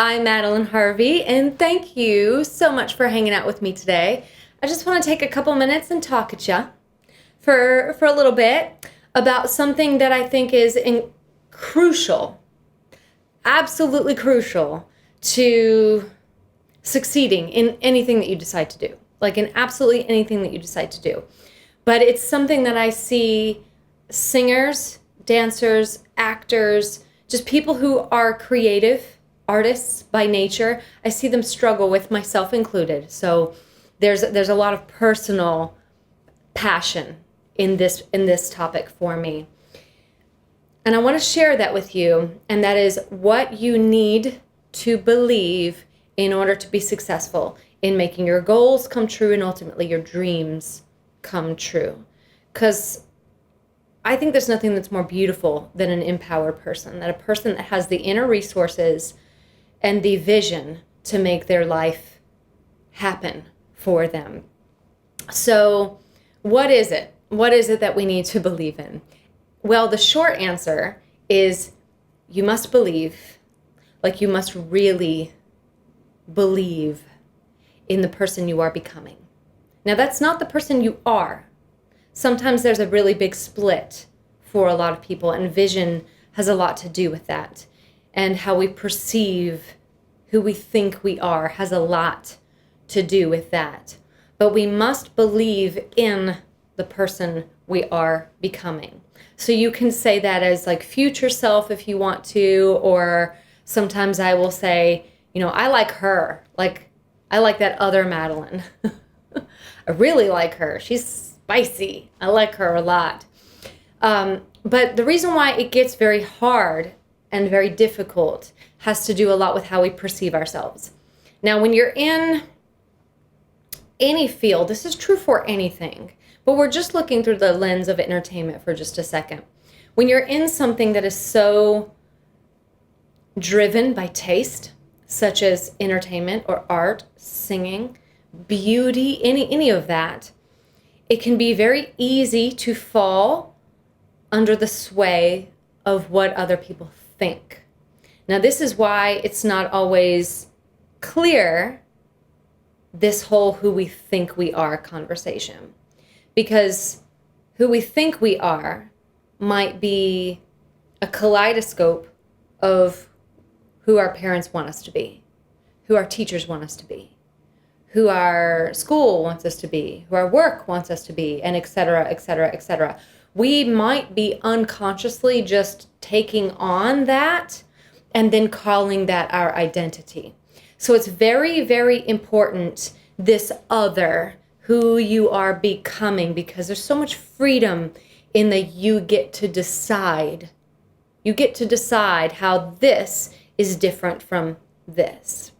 I'm Madeleine Harvey, and thank you so much for hanging out with me today. I just want to take a couple minutes and talk at you for a little bit about something that I think is crucial, absolutely crucial to succeeding in anything that you decide to do, like in absolutely anything that you decide to do. But it's something that I see singers, dancers, actors, just people who are creative artists by nature, I see them struggle with, myself included. So there's a lot of personal passion in this topic for me. And I want to share that with you, and that is what you need to believe in order to be successful in making your goals come true and ultimately your dreams come true. Because I think there's nothing that's more beautiful than an empowered person, that a person that has the inner resources and the vision to make their life happen for them. So what is it? What is it that we need to believe in? Well, the short answer is you must believe, like you must really believe in the person you are becoming. Now, that's not the person you are. Sometimes there's a really big split for a lot of people, and vision has a lot to do with that. And how we perceive who we think we are has a lot to do with that. But we must believe in the person we are becoming. So you can say that as like future self if you want to, or sometimes I will say, I like her. Like, I like that other Madeleine. I really like her. She's spicy. I like her a lot. But the reason why it gets very hard and very difficult has to do a lot with how we perceive ourselves. Now, when you're in any field, this is true for anything, but we're just looking through the lens of entertainment for just a second. When you're in something that is so driven by taste, such as entertainment or art, singing, beauty, any of that, it can be very easy to fall under the sway of what other people think. Now, this is why it's not always clear, this whole who we think we are conversation. Because who we think we are might be a kaleidoscope of who our parents want us to be, who our teachers want us to be, who our school wants us to be, who our work wants us to be, and et cetera, et cetera, et cetera. We might be unconsciously just taking on that and then calling that our identity. So it's very, very important, this other, who you are becoming, because there's so much freedom in that you get to decide. You get to decide how this is different from this.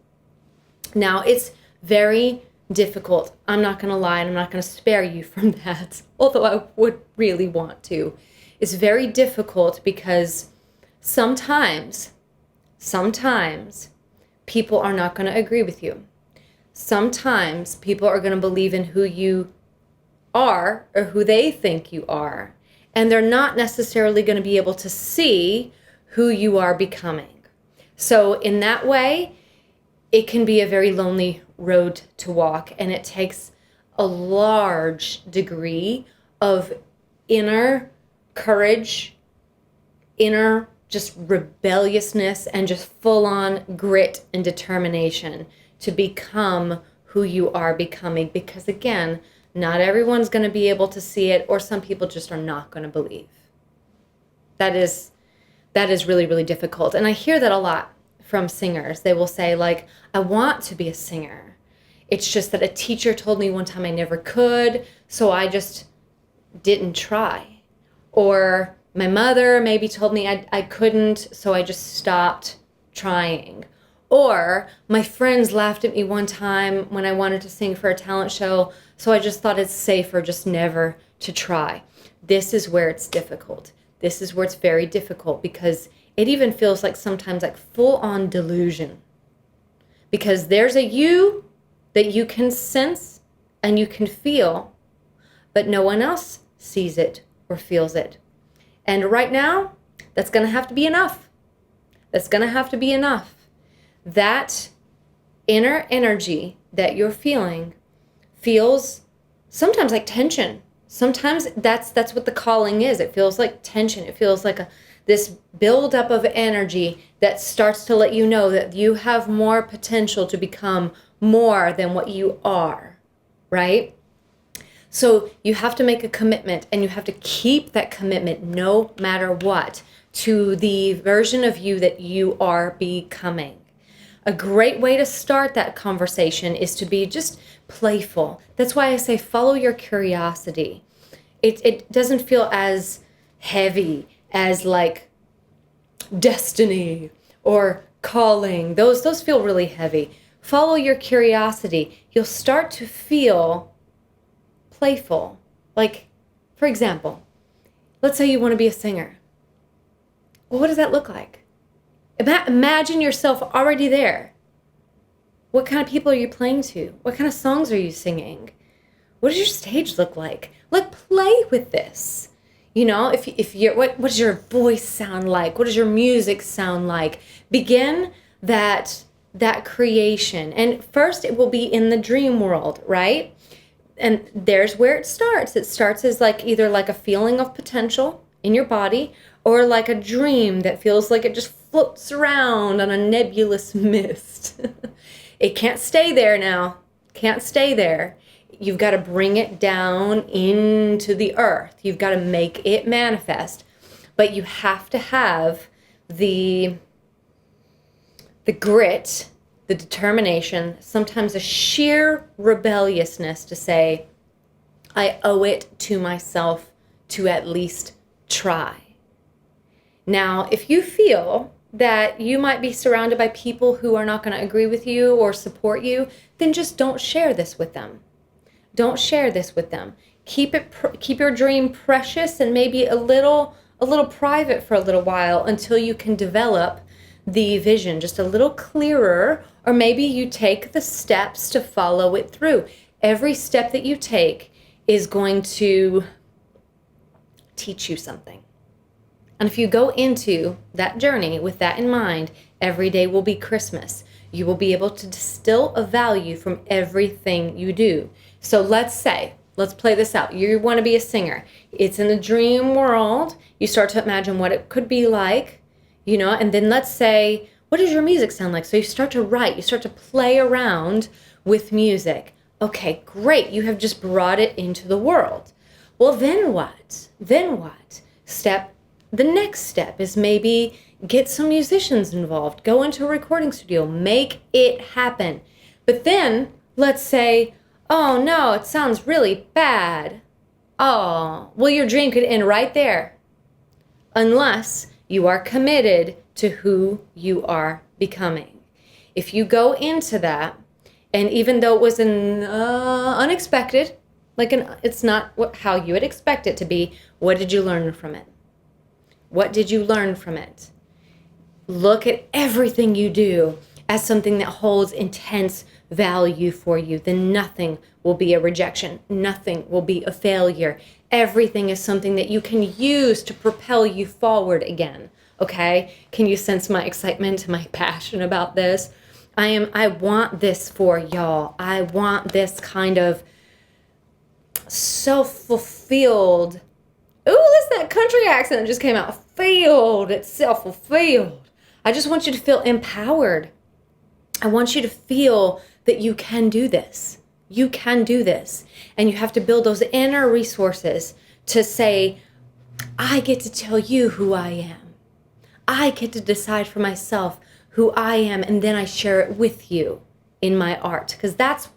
Now, it's very difficult. I'm not going to lie, and I'm not going to spare you from that, although I would really want to. It's very difficult because sometimes people are not going to agree with you. Sometimes people are going to believe in who you are or who they think you are, and they're not necessarily going to be able to see who you are becoming. So in that way, it can be a very lonely road to walk, and it takes a large degree of inner courage, inner just rebelliousness, and just full-on grit and determination to become who you are becoming. Because again, not everyone's going to be able to see it, or some people just are not going to believe. That is really, really difficult. And I hear that a lot from singers. They will say, like, I want to be a singer. It's just that a teacher told me one time I never could, so I just didn't try. Or my mother maybe told me I couldn't, so I just stopped trying. Or my friends laughed at me one time when I wanted to sing for a talent show, so I just thought it's safer just never to try. This is where it's difficult. This is where it's very difficult, because it even feels like sometimes like full-on delusion. Because there's a you that you can sense and you can feel, but no one else sees it or feels it. And right now, that's going to have to be enough. That's going to have to be enough. that inner energy that you're feeling feels sometimes like tension. Sometimes that's what the calling is. It feels like tension. It feels like this buildup of energy that starts to let you know that you have more potential to become more than what you are, right? So you have to make a commitment, and you have to keep that commitment no matter what to the version of you that you are becoming. A great way to start that conversation is to be just playful. That's why I say follow your curiosity. It doesn't feel as heavy as like destiny or calling. Those feel really heavy. Follow your curiosity. You'll start to feel playful. Like, for example, let's say you want to be a singer. Well, what does that look like? Imagine yourself already there. What kind of people are you playing to? What kind of songs are you singing? What does your stage look like? Like, play with this. You know, if you're, what does your voice sound like? What does your music sound like? Begin that creation. And first it will be in the dream world, right? And there's where it starts. It starts as like either like a feeling of potential in your body, or like a dream that feels like it just floats around on a nebulous mist. It can't stay there now. Can't stay there. You've got to bring it down into the earth. You've got to make it manifest. But you have to have the grit, the determination, sometimes a sheer rebelliousness to say, I owe it to myself to at least try. Now, if you feel that you might be surrounded by people who are not going to agree with you or support you, then just don't share this with them. Don't share this with them. Keep your dream precious and maybe a little private for a little while until you can develop the vision just a little clearer, or maybe you take the steps to follow it through. Every step that you take is going to teach you something. And if you go into that journey with that in mind, every day will be Christmas. You will be able to distill a value from everything you do. So let's play this out. You want to be a singer. It's in the dream world. You start to imagine what it could be like, you know, and then let's say, what does your music sound like? So you start to write, you start to play around with music. Okay, great. You have just brought it into the world. Well, then what? The next step is maybe get some musicians involved, go into a recording studio, make it happen. But then let's say, oh no, it sounds really bad. Oh, well, your dream could end right there unless you are committed to who you are becoming. If you go into that, and even though it was unexpected, it's not how you would expect it to be, what did you learn from it? What did you learn from it? Look at everything you do as something that holds intense value for you. Then nothing will be a rejection. Nothing will be a failure. Everything is something that you can use to propel you forward again. Okay? Can you sense my excitement, my passion about this? I want this for y'all. I want this kind of self-fulfilled. Ooh, that's that country accent that just came out. Filled. It's self-fulfilled. I just want you to feel empowered. I want you to feel that you can do this. You can do this. And you have to build those inner resources to say, I get to tell you who I am. I get to decide for myself who I am, and then I share it with you in my art. Because that's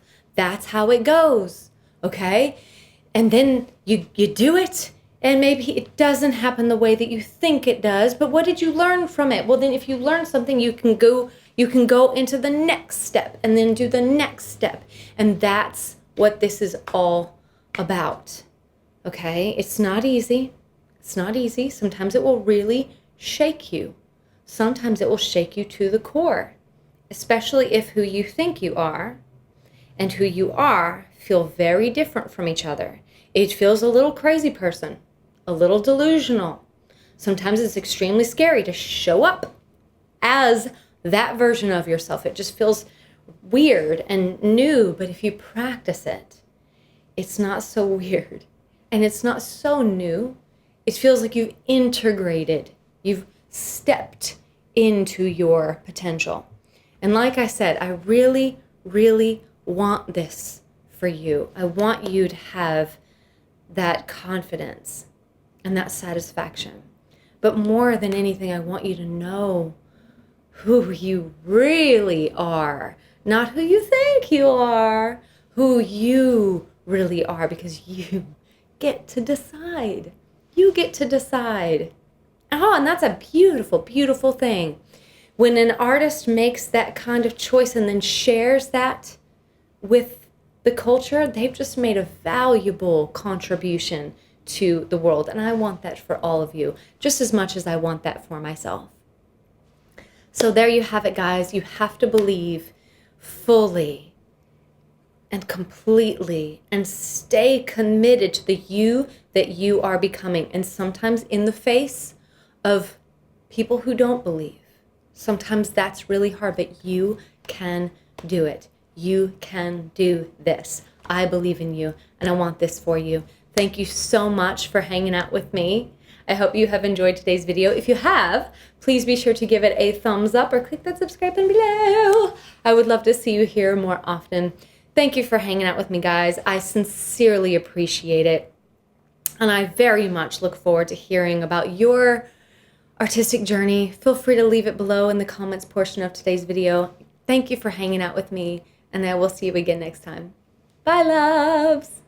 how it goes. Okay? And then you do it. And maybe it doesn't happen the way that you think it does, but what did you learn from it? Well, then if you learn something, you can go into the next step and then do the next step. And that's what this is all about. Okay? It's not easy. It's not easy. Sometimes it will really shake you. Sometimes it will shake you to the core, especially if who you think you are and who you are feel very different from each other. It feels a little crazy person. A little delusional. Sometimes it's extremely scary to show up as that version of yourself. It just feels weird and new, but if you practice it, it's not so weird and it's not so new. It feels like you've integrated, you've stepped into your potential. And like I said, I really, really want this for you. I want you to have that confidence and that satisfaction. But more than anything, I want you to know who you really are, not who you think you are, who you really are, because you get to decide. You get to decide. Oh, and that's a beautiful, beautiful thing. When an artist makes that kind of choice and then shares that with the culture, they've just made a valuable contribution to the world. And I want that for all of you, just as much as I want that for myself. So there you have it, guys. You have to believe fully and completely and stay committed to the you that you are becoming. And sometimes in the face of people who don't believe. Sometimes that's really hard, but you can do it. You can do this. I believe in you, and I want this for you. Thank you so much for hanging out with me. I hope you have enjoyed today's video. If you have, please be sure to give it a thumbs up or click that subscribe button below. I would love to see you here more often. Thank you for hanging out with me, guys. I sincerely appreciate it. And I very much look forward to hearing about your artistic journey. Feel free to leave it below in the comments portion of today's video. Thank you for hanging out with me, and I will see you again next time. Bye, loves.